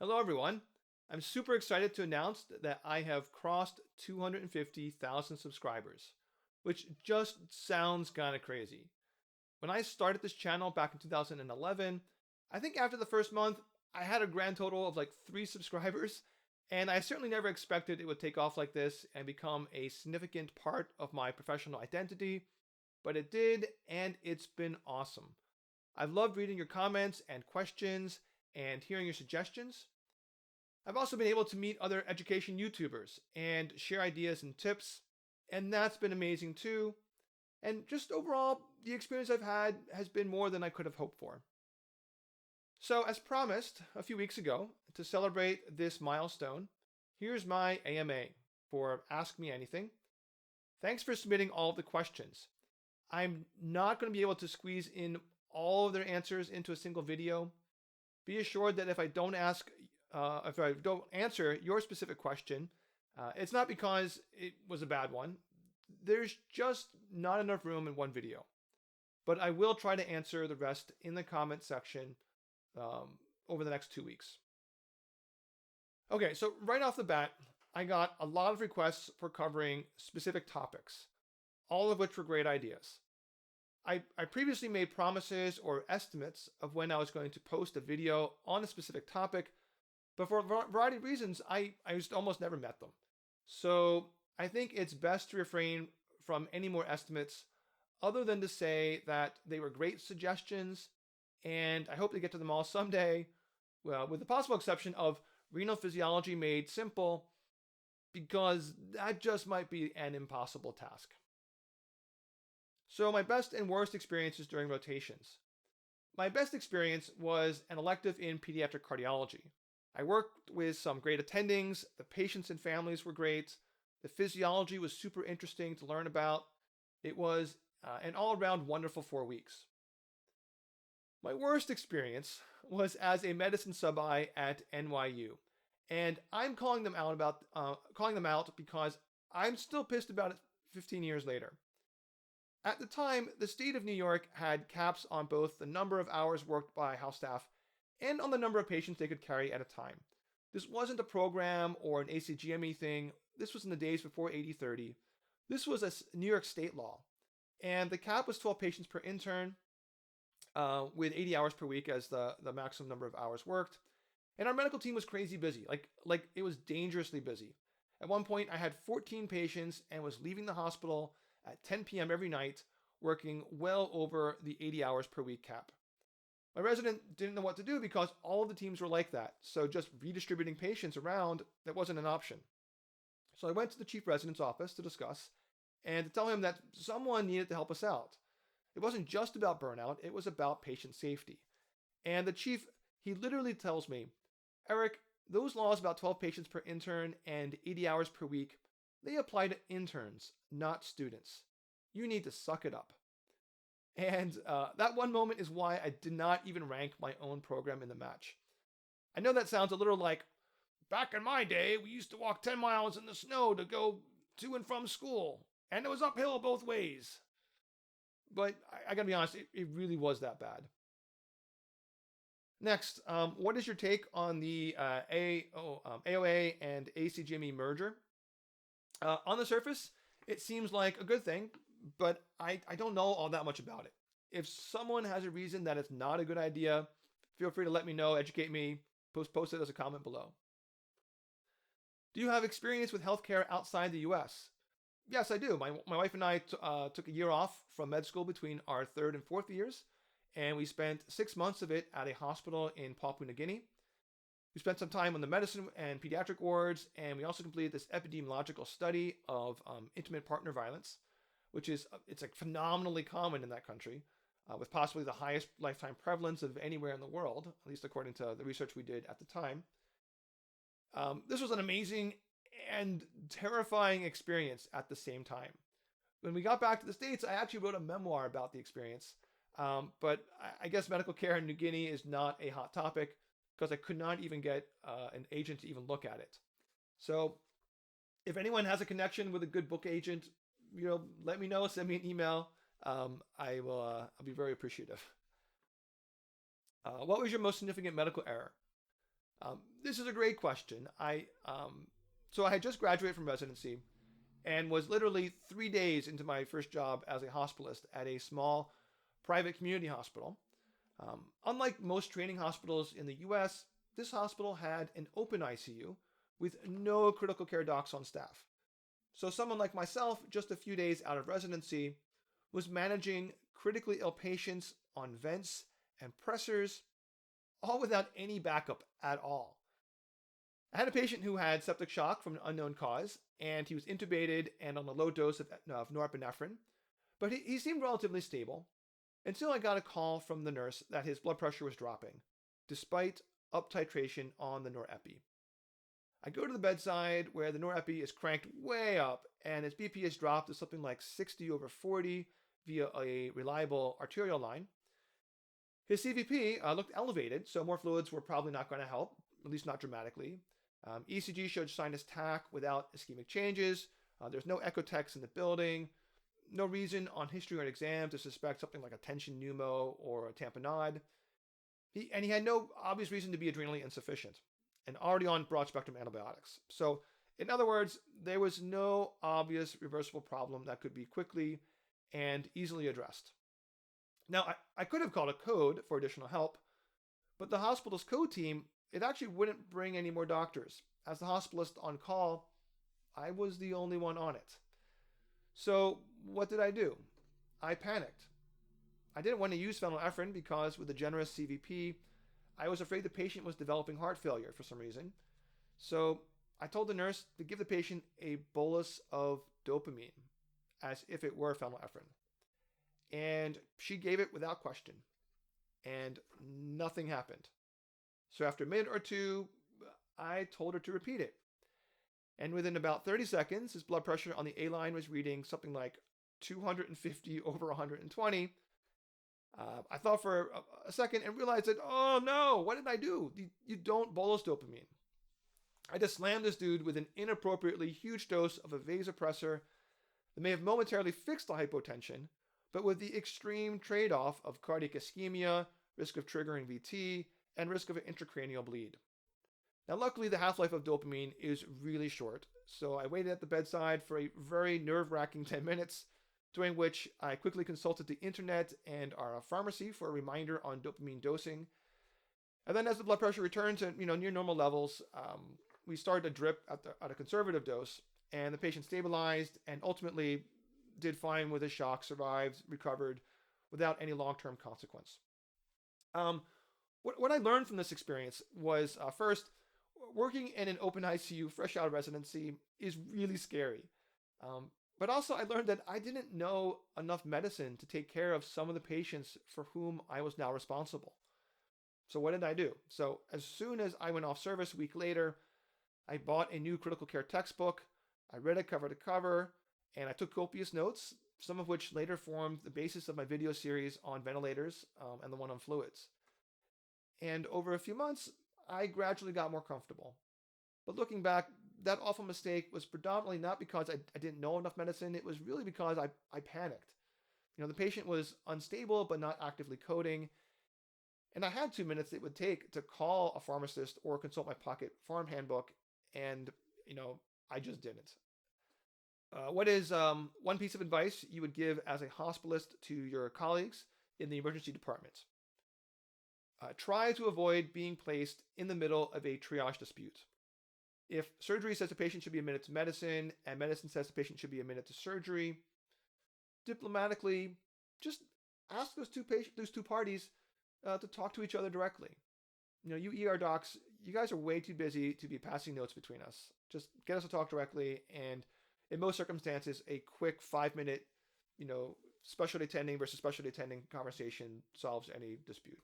Hello, everyone. I'm super excited to announce that I have crossed 250,000 subscribers, which just sounds kind of crazy. When I started this channel back in 2011, I think after the first month, I had a grand total of like 3 subscribers, and I certainly never expected it would take off like this and become a significant part of my professional identity, but it did, and it's been awesome. I've loved reading your comments and questions and hearing your suggestions. I've also been able to meet other education YouTubers and share ideas and tips, and that's been amazing too. And just overall, the experience I've had has been more than I could have hoped for. So, as promised a few weeks ago, to celebrate this milestone, here's my AMA for Ask Me Anything. Thanks for submitting all of the questions. I'm not going to be able to squeeze in all of their answers into a single video. Be assured that if I don't answer your specific question, it's not because it was a bad one. There's just not enough room in one video. But I will try to answer the rest in the comment section over the next 2 weeks. Okay, so right off the bat, I got a lot of requests for covering specific topics, all of which were great ideas. I previously made promises or estimates of when I was going to post a video on a specific topic, but for a variety of reasons, I just almost never met them. So I think it's best to refrain from any more estimates other than to say that they were great suggestions, and I hope to get to them all someday, well, with the possible exception of renal physiology made simple, because that just might be an impossible task. So my best and worst experiences during rotations. My best experience was an elective in pediatric cardiology. I worked with some great attendings, the patients and families were great, the physiology was super interesting to learn about. It was an all-around wonderful 4 weeks. My worst experience was as a medicine sub-I at NYU, and I'm calling them out because I'm still pissed about it 15 years later. At the time, the state of New York had caps on both the number of hours worked by house staff and on the number of patients they could carry at a time. This wasn't a program or an ACGME thing. This was in the days before 80/30. This was a New York state law, and the cap was 12 patients per intern, with 80 hours per week as the maximum number of hours worked. And our medical team was crazy busy, like it was dangerously busy. At one point, I had 14 patients and was leaving the hospital at 10 p.m. every night, working well over the 80 hours per week cap. My resident didn't know what to do because all of the teams were like that, so just redistributing patients around, that wasn't an option. So I went to the chief resident's office to discuss and to tell him that someone needed to help us out. It wasn't just about burnout, it was about patient safety. And the chief, he literally tells me, Eric, those laws about 12 patients per intern and 80 hours per week, they apply to interns, not students. You need to suck it up. And that one moment is why I did not even rank my own program in the match. I know that sounds a little like, back in my day, we used to walk 10 miles in the snow to go to and from school, and it was uphill both ways. But I gotta be honest, it really was that bad. Next, what is your take on the AOA and ACGME merger? On the surface, it seems like a good thing, but I don't know all that much about it. If someone has a reason that it's not a good idea, feel free to let me know, educate me, post it as a comment below. Do you have experience with healthcare outside the US? Yes, I do. My wife and I took a year off from med school between our 3rd and 4th years, and we spent 6 months of it at a hospital in Papua New Guinea. We spent some time on the medicine and pediatric wards, and we also completed this epidemiological study of intimate partner violence, which is it's like phenomenally common in that country, with possibly the highest lifetime prevalence of anywhere in the world, at least according to the research we did at the time. This was an amazing and terrifying experience at the same time. When we got back to the States, I actually wrote a memoir about the experience, but I guess medical care in New Guinea is not a hot topic, because I could not even get an agent to even look at it. So if anyone has a connection with a good book agent, let me know, send me an email. I'll be very appreciative. What was your most significant medical error? This is a great question. So I had just graduated from residency and was literally 3 days into my first job as a hospitalist at a small private community hospital. Unlike most training hospitals in the US, this hospital had an open ICU with no critical care docs on staff. So someone like myself, just a few days out of residency, was managing critically ill patients on vents and pressors, all without any backup at all. I had a patient who had septic shock from an unknown cause, and he was intubated and on a low dose of norepinephrine, but he seemed relatively stable until I got a call from the nurse that his blood pressure was dropping, despite up titration on the norepi. I go to the bedside where the norepi is cranked way up and his BP is dropped to something like 60/40 via a reliable arterial line. His CVP looked elevated, so more fluids were probably not going to help, at least not dramatically. ECG showed sinus tach without ischemic changes. There's no echotex in the building. No reason on history or an exam to suspect something like a tension pneumo or a tamponade. He had no obvious reason to be adrenally insufficient and already on broad spectrum antibiotics. So, in other words, there was no obvious reversible problem that could be quickly and easily addressed. Now, I could have called a code for additional help, but the hospital's code team, it actually wouldn't bring any more doctors. As the hospitalist on call, I was the only one on it. So what did I do? I panicked. I didn't want to use phenylephrine because with a generous CVP, I was afraid the patient was developing heart failure for some reason. So I told the nurse to give the patient a bolus of dopamine as if it were phenylephrine. And she gave it without question. And nothing happened. So after a minute or two, I told her to repeat it. And within about 30 seconds, his blood pressure on the A line was reading something like 250/120. I thought for a second and realized that, oh no, what did I do? You don't bolus dopamine. I just slammed this dude with an inappropriately huge dose of a vasopressor that may have momentarily fixed the hypotension, but with the extreme trade-off of cardiac ischemia, risk of triggering VT, and risk of an intracranial bleed. Now, luckily, the half-life of dopamine is really short, so I waited at the bedside for a very nerve-wracking 10 minutes, during which I quickly consulted the internet and our pharmacy for a reminder on dopamine dosing. And then as the blood pressure returned to near normal levels, we started a drip at a conservative dose, and the patient stabilized and ultimately did fine with his shock, survived, recovered without any long-term consequence. What I learned from this experience was, first, working in an open ICU fresh out of residency is really scary. But also I learned that I didn't know enough medicine to take care of some of the patients for whom I was now responsible. So what did I do? So as soon as I went off service a week later, I bought a new critical care textbook. I read it cover to cover, and I took copious notes, some of which later formed the basis of my video series on ventilators and the one on fluids. And over a few months, I gradually got more comfortable. But looking back, that awful mistake was predominantly not because I didn't know enough medicine. It was really because I panicked. The patient was unstable but not actively coding. And I had 2 minutes it would take to call a pharmacist or consult my pocket pharm handbook. And, I just didn't. What is one piece of advice you would give as a hospitalist to your colleagues in the emergency department? Try to avoid being placed in the middle of a triage dispute. If surgery says the patient should be admitted to medicine and medicine says the patient should be admitted to surgery, diplomatically, just ask those two parties to talk to each other directly. You ER docs, you guys are way too busy to be passing notes between us. Just get us to talk directly, and in most circumstances, a quick 5-minute, specialty attending versus specialty attending conversation solves any dispute.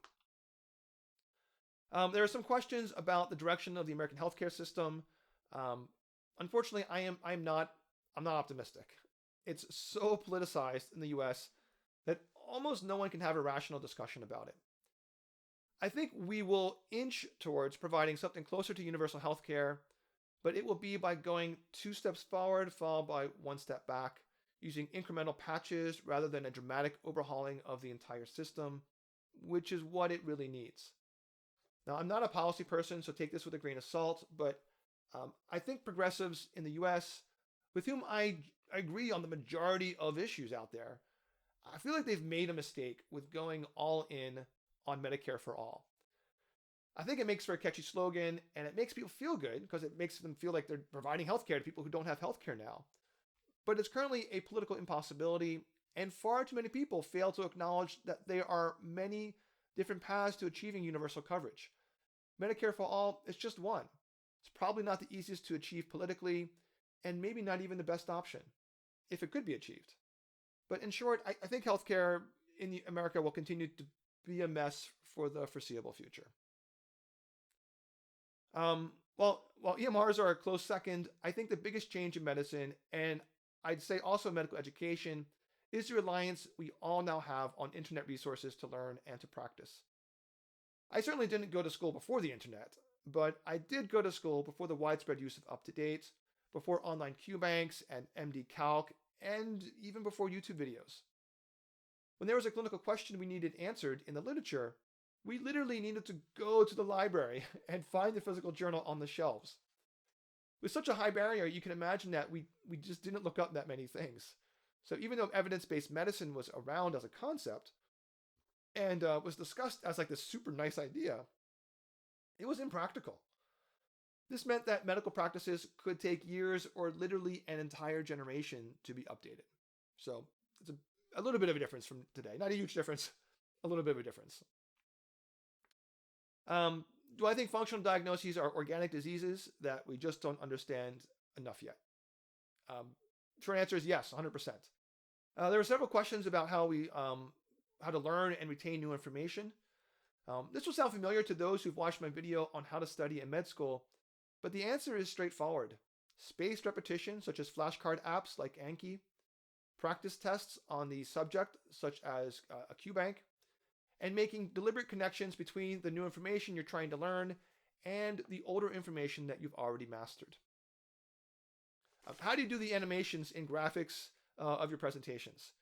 There are some questions about the direction of the American healthcare system. Unfortunately, I'm not optimistic. It's so politicized in the U.S. that almost no one can have a rational discussion about it. I think we will inch towards providing something closer to universal healthcare, but it will be by going 2 steps forward followed by 1 step back, using incremental patches rather than a dramatic overhauling of the entire system, which is what it really needs. Now, I'm not a policy person, so take this with a grain of salt, but I think progressives in the US, with whom I agree on the majority of issues out there, I feel like they've made a mistake with going all in on Medicare for all. I think it makes for a catchy slogan, and it makes people feel good because it makes them feel like they're providing healthcare to people who don't have healthcare now. But it's currently a political impossibility, and far too many people fail to acknowledge that there are many different paths to achieving universal coverage. Medicare for all is just one. It's probably not the easiest to achieve politically, and maybe not even the best option, if it could be achieved. But in short, I think healthcare in America will continue to be a mess for the foreseeable future. While EMRs are a close second, I think the biggest change in medicine, and I'd say also medical education, is the reliance we all now have on internet resources to learn and to practice. I certainly didn't go to school before the internet, but I did go to school before the widespread use of UpToDate, before online QBanks and MD Calc, and even before YouTube videos. When there was a clinical question we needed answered in the literature, we literally needed to go to the library and find the physical journal on the shelves. With such a high barrier, you can imagine that we just didn't look up that many things. So even though evidence-based medicine was around as a concept and was discussed as like this super nice idea, it was impractical. This meant that medical practices could take years or literally an entire generation to be updated. So it's a little bit of a difference from today. Not a huge difference, a little bit of a difference. Do I think functional diagnoses are organic diseases that we just don't understand enough yet? Short answer is yes, 100%. There were several questions about how to learn and retain new information. This will sound familiar to those who've watched my video on how to study in med school, but the answer is straightforward. Spaced repetition, such as flashcard apps like Anki, practice tests on the subject, such as a QBank, and making deliberate connections between the new information you're trying to learn and the older information that you've already mastered. How do you do the animations in graphics of your presentations?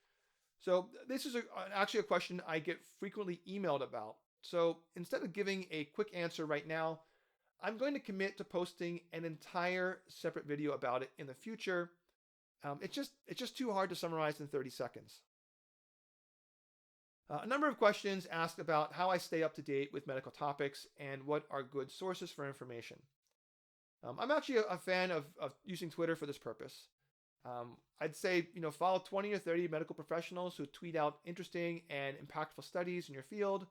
So this is actually a question I get frequently emailed about. So instead of giving a quick answer right now, I'm going to commit to posting an entire separate video about it in the future. It's just too hard to summarize in 30 seconds. A number of questions asked about how I stay up to date with medical topics and what are good sources for information. I'm actually a fan of using Twitter for this purpose. I'd say, follow 20 or 30 medical professionals who tweet out interesting and impactful studies in your field,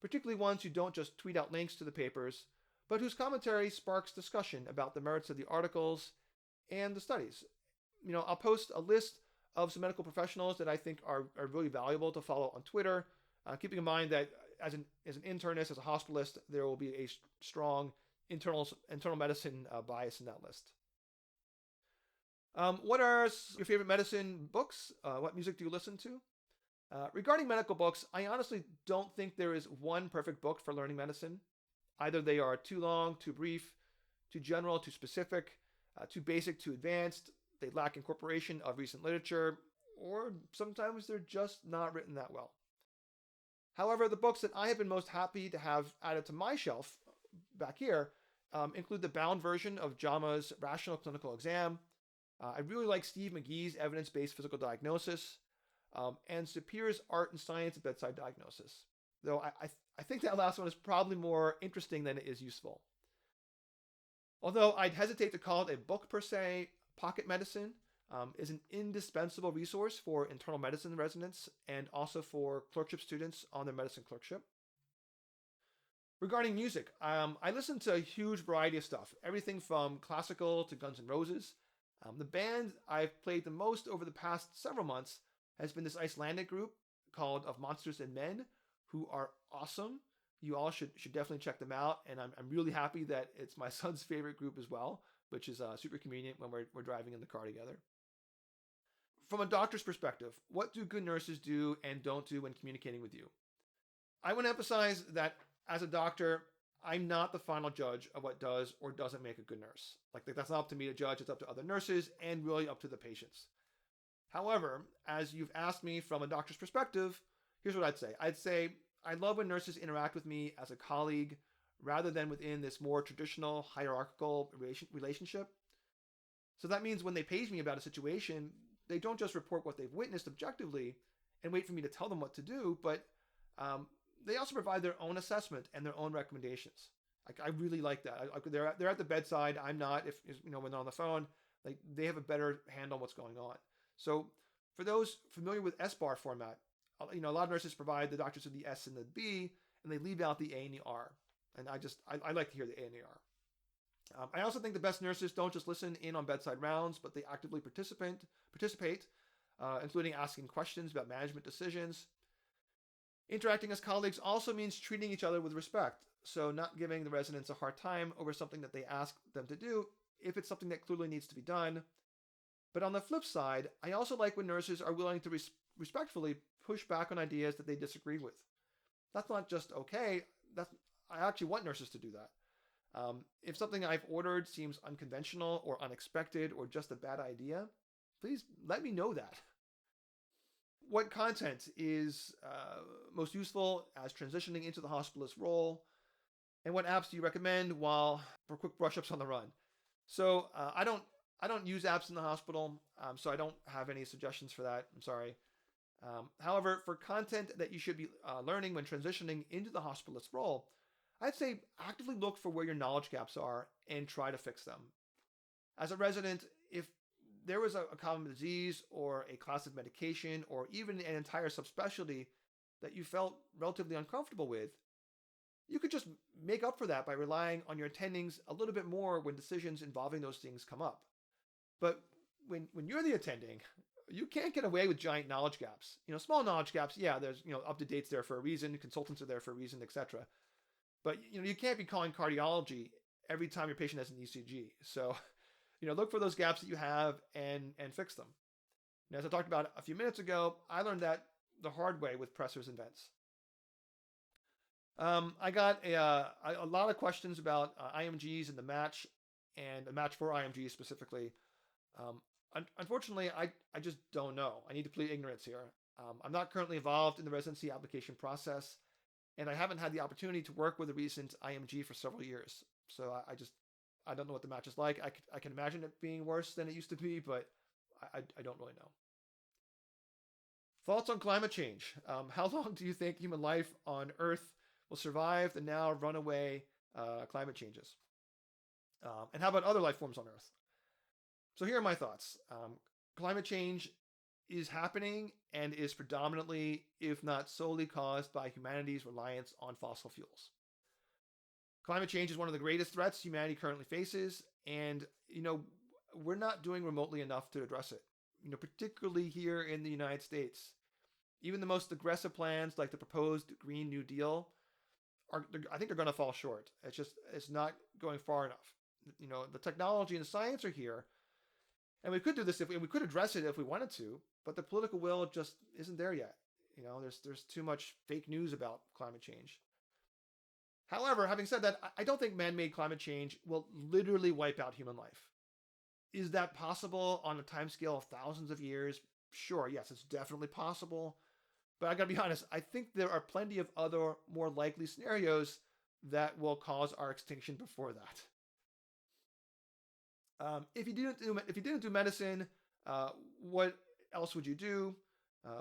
particularly ones who don't just tweet out links to the papers, but whose commentary sparks discussion about the merits of the articles and the studies. I'll post a list of some medical professionals that I think are really valuable to follow on Twitter, keeping in mind that as an internist, as a hospitalist, there will be a strong internal medicine bias in that list. What are your favorite medicine books? What music do you listen to? Regarding medical books, I honestly don't think there is one perfect book for learning medicine. Either they are too long, too brief, too general, too specific, too basic, too advanced. They lack incorporation of recent literature, or sometimes they're just not written that well. However, the books that I have been most happy to have added to my shelf back here include the bound version of JAMA's Rational Clinical Exam. I really like Steve McGee's Evidence-Based Physical Diagnosis, and Sapir's Art and Science of Bedside Diagnosis. Though I think that last one is probably more interesting than it is useful. Although I'd hesitate to call it a book per se, Pocket Medicine is an indispensable resource for internal medicine residents and also for clerkship students on their medicine clerkship. Regarding music, I listen to a huge variety of stuff, everything from classical to Guns N' Roses. The band I've played the most over the past several months has been this Icelandic group called Of Monsters and Men, who are awesome. You all should definitely check them out, and I'm really happy that it's my son's favorite group as well, which is super convenient when we're driving in the car together. From a doctor's perspective, what do good nurses do and don't do when communicating with you? I want to emphasize that as a doctor, I'm not the final judge of what does or doesn't make a good nurse. Like that's not up to me to judge, it's up to other nurses and really up to the patients. However, as you've asked me from a doctor's perspective, here's what I'd say. I'd say I love when nurses interact with me as a colleague rather than within this more traditional hierarchical relationship. So that means when they page me about a situation, they don't just report what they've witnessed objectively and wait for me to tell them what to do, but they also provide their own assessment and their own recommendations. Like, I really like that. They're at the bedside. I'm not. If when they're on the phone, like, they have a better handle on what's going on. So for those familiar with SBAR format, a lot of nurses provide the doctors with the S and the B, and they leave out the A and the R. And I like to hear the A and the R. I also think the best nurses don't just listen in on bedside rounds, but they actively participate, including asking questions about management decisions. Interacting as colleagues also means treating each other with respect, so not giving the residents a hard time over something that they ask them to do if it's something that clearly needs to be done. But on the flip side, I also like when nurses are willing to respectfully push back on ideas that they disagree with. That's not just okay, I actually want nurses to do that. If something I've ordered seems unconventional or unexpected or just a bad idea, please let me know that. What content is most useful as transitioning into the hospitalist role? And what apps do you recommend for quick brush-ups on the run? So I don't use apps in the hospital, so I don't have any suggestions for that. I'm sorry. However, for content that you should be learning when transitioning into the hospitalist role, I'd say actively look for where your knowledge gaps are and try to fix them. As a resident, if there was a common disease or a class of medication or even an entire subspecialty that you felt relatively uncomfortable with, you could just make up for that by relying on your attendings a little bit more when decisions involving those things come up. But when you're the attending, you can't get away with giant knowledge gaps. Small knowledge gaps, yeah, there's up-to-dates there for a reason, consultants are there for a reason, etc. But you can't be calling cardiology every time your patient has an ECG. So look for those gaps that you have and fix them. As I talked about a few minutes ago, I learned that the hard way with pressors and vents. I got a lot of questions about IMGs and the match for IMGs specifically. Unfortunately, I just don't know. I need to plead ignorance here. I'm not currently involved in the residency application process, and I haven't had the opportunity to work with a recent IMG for several years. So I don't know what the match is like. I can imagine it being worse than it used to be, but I don't really know. Thoughts on climate change. How long do you think human life on Earth will survive the now runaway climate changes? And how about other life forms on Earth? So here are my thoughts. Climate change is happening and is predominantly, if not solely, caused by humanity's reliance on fossil fuels. Climate change is one of the greatest threats humanity currently faces, and we're not doing remotely enough to address it. Particularly here in the United States. Even the most aggressive plans, like the proposed Green New Deal, I think they're going to fall short. It's not going far enough. The technology and the science are here, and we could do this we could address it if we wanted to, but the political will just isn't there yet. There's too much fake news about climate change. However, having said that, I don't think man-made climate change will literally wipe out human life. Is that possible on a timescale of thousands of years? Sure, yes, it's definitely possible. But I gotta be honest, I think there are plenty of other more likely scenarios that will cause our extinction before that. If you didn't do medicine, what else would you do?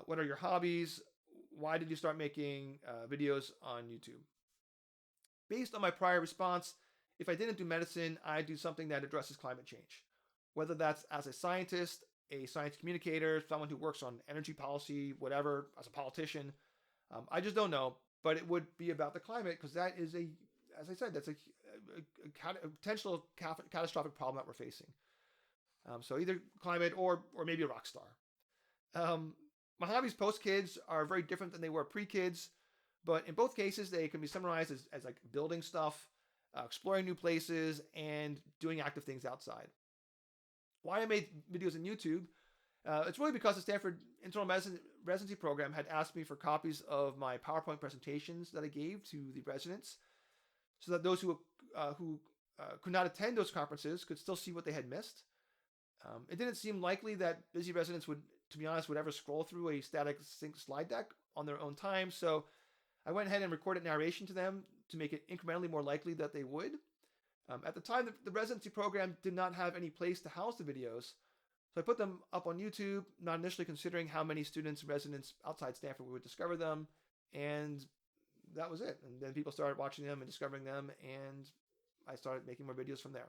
What are your hobbies? Why did you start making videos on YouTube? Based on my prior response, if I didn't do medicine, I'd do something that addresses climate change. Whether that's as a scientist, a science communicator, someone who works on energy policy, whatever, as a politician. I just don't know, but it would be about the climate because that is as I said, that's a potential catastrophic problem that we're facing. So either climate or maybe a rock star. My hobbies post-kids are very different than they were pre-kids, but in both cases, they can be summarized as like building stuff, exploring new places, and doing active things outside. Why I made videos on YouTube, it's really because the Stanford internal medicine residency program had asked me for copies of my PowerPoint presentations that I gave to the residents so that those who could not attend those conferences could still see what they had missed. It didn't seem likely that busy residents would ever scroll through a static sync slide deck on their own time, so I went ahead and recorded narration to them to make it incrementally more likely that they would. At the time, the residency program did not have any place to house the videos, so I put them up on YouTube, not initially considering how many students and residents outside Stanford would discover them, and that was it. And then people started watching them and discovering them, and I started making more videos from there.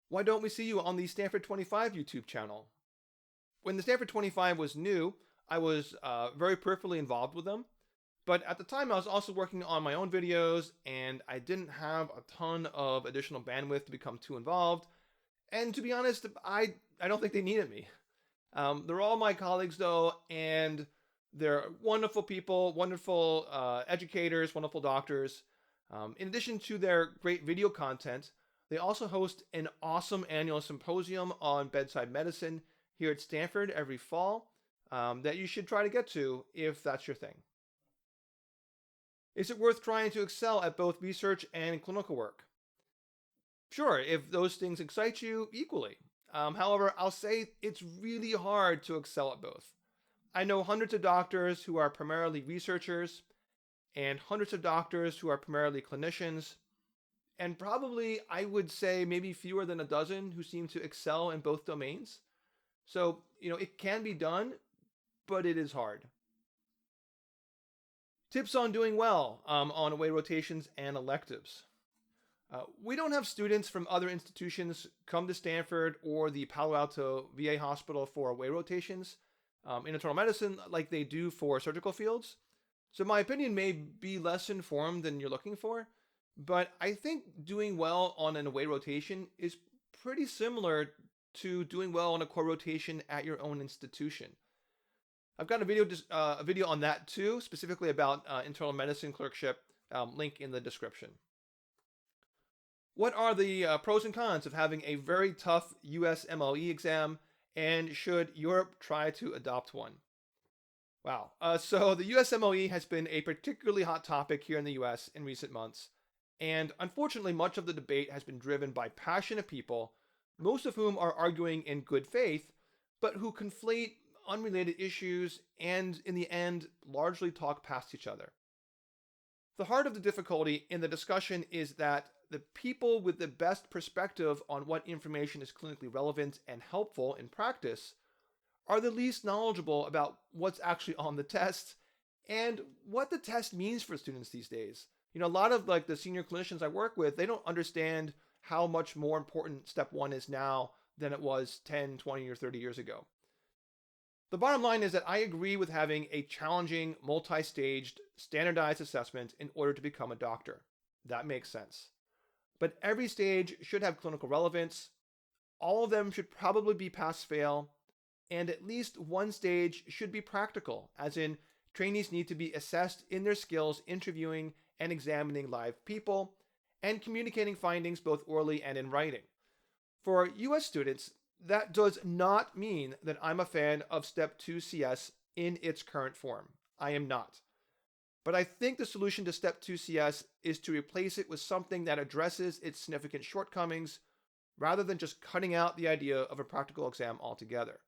Why don't we see you on the Stanford 25 YouTube channel? When the Stanford 25 was new, I was very peripherally involved with them. But at the time, I was also working on my own videos, and I didn't have a ton of additional bandwidth to become too involved. And to be honest, I don't think they needed me. They're all my colleagues, though, and they're wonderful people, wonderful educators, wonderful doctors. In addition to their great video content, they also host an awesome annual symposium on bedside medicine here at Stanford every fall that you should try to get to if that's your thing. Is it worth trying to excel at both research and clinical work? Sure, if those things excite you equally. However, I'll say it's really hard to excel at both. I know hundreds of doctors who are primarily researchers, and hundreds of doctors who are primarily clinicians, and probably, I would say, maybe fewer than a dozen who seem to excel in both domains. So, it can be done, but it is hard. Tips on doing well on away rotations and electives. We don't have students from other institutions come to Stanford or the Palo Alto VA hospital for away rotations in internal medicine like they do for surgical fields. So my opinion may be less informed than you're looking for, but I think doing well on an away rotation is pretty similar to doing well on a core rotation at your own institution. I've got a video on that too, specifically about internal medicine clerkship, link in the description. What are the pros and cons of having a very tough USMLE exam, and should Europe try to adopt one? Wow. So the USMLE has been a particularly hot topic here in the US in recent months, and unfortunately much of the debate has been driven by passionate people, most of whom are arguing in good faith, but who conflate unrelated issues and, in the end, largely talk past each other. The heart of the difficulty in the discussion is that the people with the best perspective on what information is clinically relevant and helpful in practice are the least knowledgeable about what's actually on the test and what the test means for students these days. A lot of the senior clinicians I work with, they don't understand how much more important step one is now than it was 10, 20, or 30 years ago. The bottom line is that I agree with having a challenging, multi-staged, standardized assessment in order to become a doctor. That makes sense. But every stage should have clinical relevance. All of them should probably be pass-fail, and at least one stage should be practical, as in trainees need to be assessed in their skills interviewing and examining live people, and communicating findings both orally and in writing. For US students, that does not mean that I'm a fan of Step 2 CS in its current form. I am not. But I think the solution to Step 2 CS is to replace it with something that addresses its significant shortcomings, rather than just cutting out the idea of a practical exam altogether.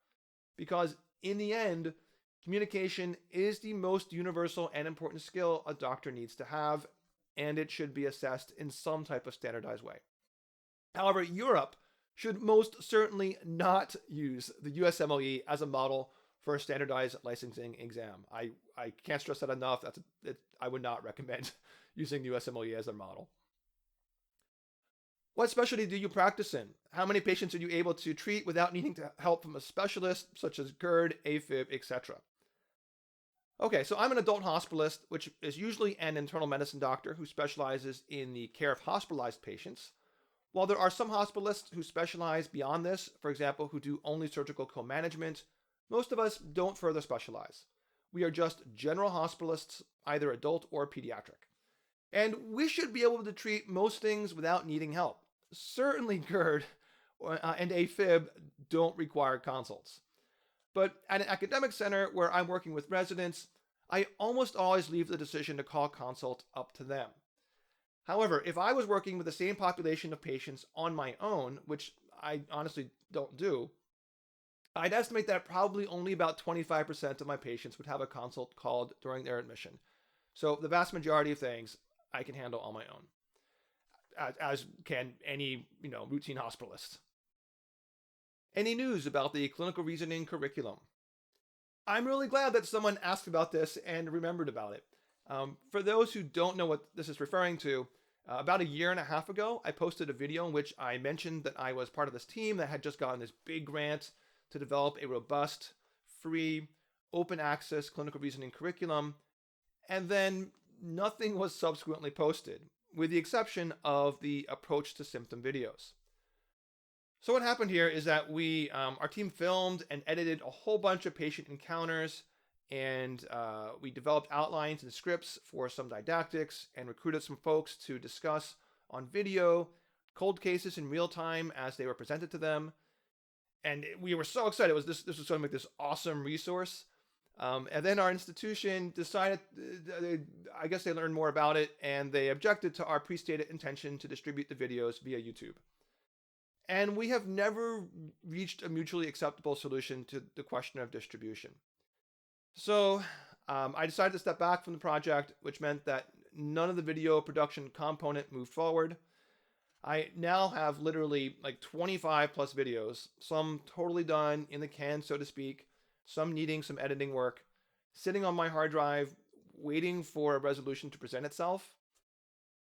Because in the end, communication is the most universal and important skill a doctor needs to have, and it should be assessed in some type of standardized way. However, Europe should most certainly not use the USMLE as a model for a standardized licensing exam. I can't stress that enough. I would not recommend using the USMLE as a model. What specialty do you practice in? How many patients are you able to treat without needing help from a specialist, such as GERD, AFib, etc.? Okay, so I'm an adult hospitalist, which is usually an internal medicine doctor who specializes in the care of hospitalized patients. While there are some hospitalists who specialize beyond this, for example, who do only surgical co-management, most of us don't further specialize. We are just general hospitalists, either adult or pediatric. And we should be able to treat most things without needing help. Certainly GERD and AFib don't require consults. But at an academic center where I'm working with residents, I almost always leave the decision to call consult up to them. However, if I was working with the same population of patients on my own, which I honestly don't do, I'd estimate that probably only about 25% of my patients would have a consult called during their admission. So the vast majority of things I can handle on my own, as can any, routine hospitalist. Any news about the clinical reasoning curriculum? I'm really glad that someone asked about this and remembered about it. For those who don't know what this is referring to, about a year and a half ago, I posted a video in which I mentioned that I was part of this team that had just gotten this big grant to develop a robust, free, open access clinical reasoning curriculum, and then nothing was subsequently posted, with the exception of the approach to symptom videos. So what happened here is that our team filmed and edited a whole bunch of patient encounters, and we developed outlines and scripts for some didactics and recruited some folks to discuss on video cold cases in real time as they were presented to them. And we were so excited. This was going to make this awesome resource. And then our institution decided, I guess they learned more about it, and they objected to our pre-stated intention to distribute the videos via YouTube. And we have never reached a mutually acceptable solution to the question of distribution. So I decided to step back from the project, which meant that none of the video production component moved forward. I now have literally like 25 plus videos, some totally done in the can, so to speak, some needing some editing work, sitting on my hard drive, waiting for a resolution to present itself.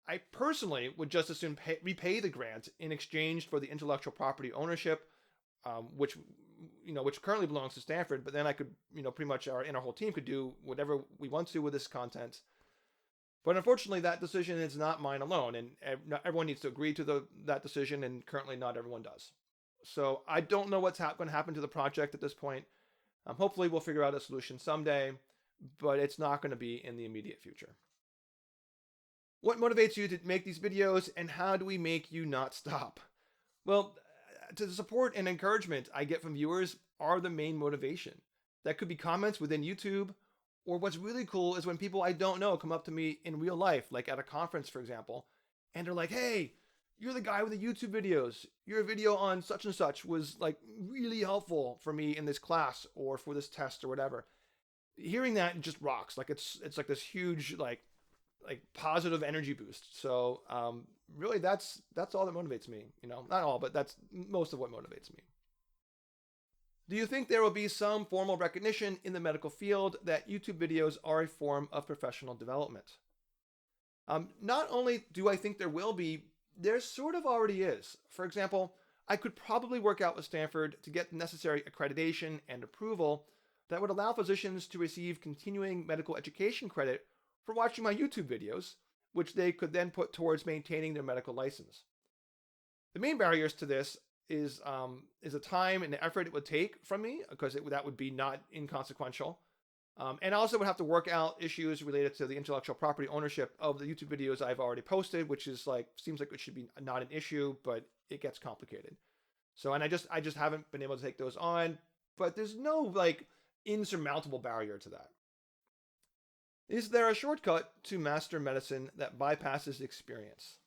I personally would just as soon repay the grant in exchange for the intellectual property ownership, which currently belongs to Stanford, but then I could, pretty much our whole team could do whatever we want to with this content. But unfortunately, that decision is not mine alone, and not everyone needs to agree to that decision, and currently not everyone does. So I don't know what's going to happen to the project at this point. Hopefully we'll figure out a solution someday, but it's not going to be in the immediate future. What motivates you to make these videos, and how do we make you not stop? Well, the support and encouragement I get from viewers are the main motivation. That could be comments within YouTube, or what's really cool is when people I don't know come up to me in real life, like at a conference, for example, and they're like, "Hey, you're the guy with the YouTube videos. Your video on such and such was like really helpful for me in this class or for this test or whatever." Hearing that just rocks. Like it's like this huge like positive energy boost. So really that's all that motivates me. Not all, but that's most of what motivates me. Do you think there will be some formal recognition in the medical field that YouTube videos are a form of professional development? Not only do I think there will be, there sort of already is. For example, I could probably work out with Stanford to get the necessary accreditation and approval that would allow physicians to receive continuing medical education credit for watching my YouTube videos, which they could then put towards maintaining their medical license. The main barriers to this is the time and the effort it would take from me, because that would be not inconsequential. And I also would have to work out issues related to the intellectual property ownership of the YouTube videos I've already posted, which is seems like it should be not an issue, but it gets complicated. So, and I just haven't been able to take those on, but there's no insurmountable barrier to that. Is there a shortcut to master medicine that bypasses experience?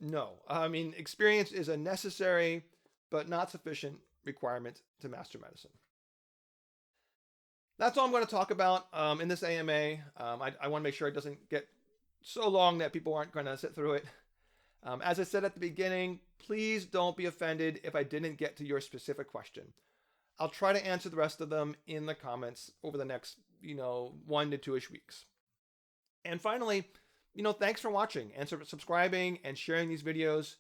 No. I mean, experience is a necessary but not sufficient requirement to master medicine. That's all I'm going to talk about in this AMA. I want to make sure it doesn't get so long that people aren't going to sit through it. As I said at the beginning, please don't be offended if I didn't get to your specific question. I'll try to answer the rest of them in the comments over the next 1 to 2-ish weeks. And finally, thanks for watching and subscribing and sharing these videos.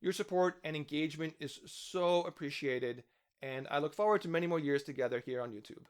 Your support and engagement is so appreciated, and I look forward to many more years together here on YouTube.